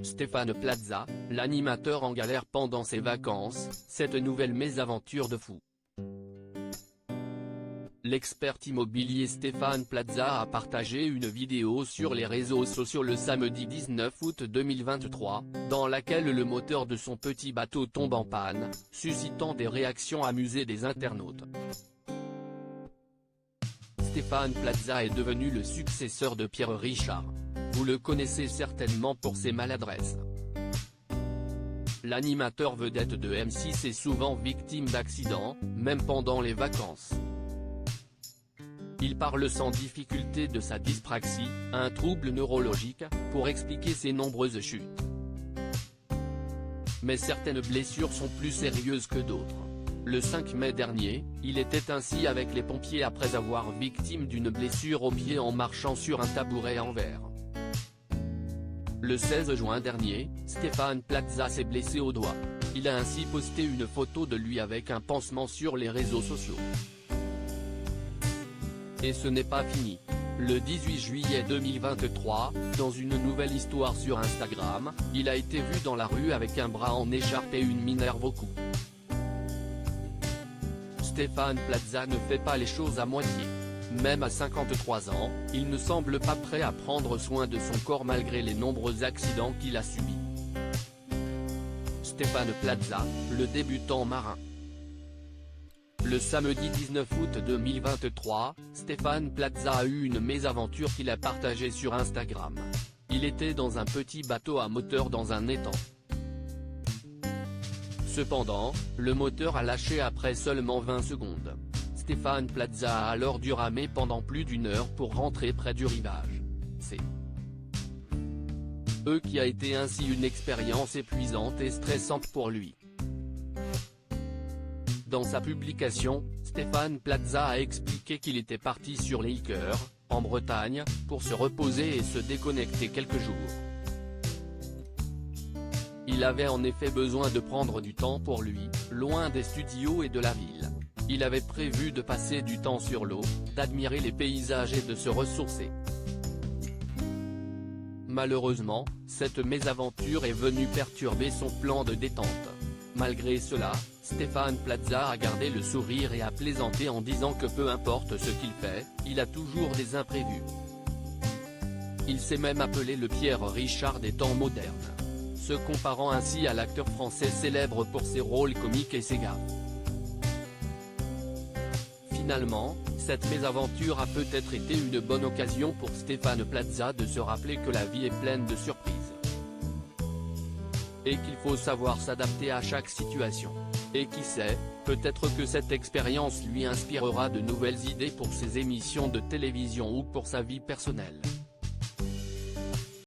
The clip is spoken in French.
Stéphane Plaza, l'animateur en galère pendant ses vacances, cette nouvelle mésaventure de fou. L'expert immobilier Stéphane Plaza a partagé une vidéo sur les réseaux sociaux le samedi 19 août 2023, dans laquelle le moteur de son petit bateau tombe en panne, suscitant des réactions amusées des internautes. Stéphane Plaza est devenu le successeur de Pierre Richard. Vous le connaissez certainement pour ses maladresses. L'animateur vedette de M6 est souvent victime d'accidents, même pendant les vacances. Il parle sans difficulté de sa dyspraxie, un trouble neurologique, pour expliquer ses nombreuses chutes. Mais certaines blessures sont plus sérieuses que d'autres. Le 5 mai dernier, il était ainsi avec les pompiers après avoir victime d'une blessure au pied en marchant sur un tabouret en verre. Le 16 juin dernier, Stéphane Plaza s'est blessé au doigt. Il a ainsi posté une photo de lui avec un pansement sur les réseaux sociaux. Et ce n'est pas fini. Le 18 juillet 2023, dans une nouvelle histoire sur Instagram, il a été vu dans la rue avec un bras en écharpe et une minerve au cou. Stéphane Plaza ne fait pas les choses à moitié. Même à 53 ans, il ne semble pas prêt à prendre soin de son corps malgré les nombreux accidents qu'il a subis. Stéphane Plaza, le débutant marin. Le samedi 19 août 2023, Stéphane Plaza a eu une mésaventure qu'il a partagée sur Instagram. Il était dans un petit bateau à moteur dans un étang. Cependant, le moteur a lâché après seulement 20 secondes. Stéphane Plaza a alors dû ramer pendant plus d'une heure pour rentrer près du rivage. C'est qui a été ainsi une expérience épuisante et stressante pour lui. Dans sa publication, Stéphane Plaza a expliqué qu'il était parti sur les Hiker, en Bretagne, pour se reposer et se déconnecter quelques jours. Il avait en effet besoin de prendre du temps pour lui, loin des studios et de la ville. Il avait prévu de passer du temps sur l'eau, d'admirer les paysages et de se ressourcer. Malheureusement, cette mésaventure est venue perturber son plan de détente. Malgré cela, Stéphane Plaza a gardé le sourire et a plaisanté en disant que peu importe ce qu'il fait, il a toujours des imprévus. Il s'est même appelé le Pierre Richard des temps modernes, se comparant ainsi à l'acteur français célèbre pour ses rôles comiques et ses gaffes. Finalement, cette mésaventure a peut-être été une bonne occasion pour Stéphane Plaza de se rappeler que la vie est pleine de surprises. Et qu'il faut savoir s'adapter à chaque situation. Et qui sait, peut-être que cette expérience lui inspirera de nouvelles idées pour ses émissions de télévision ou pour sa vie personnelle.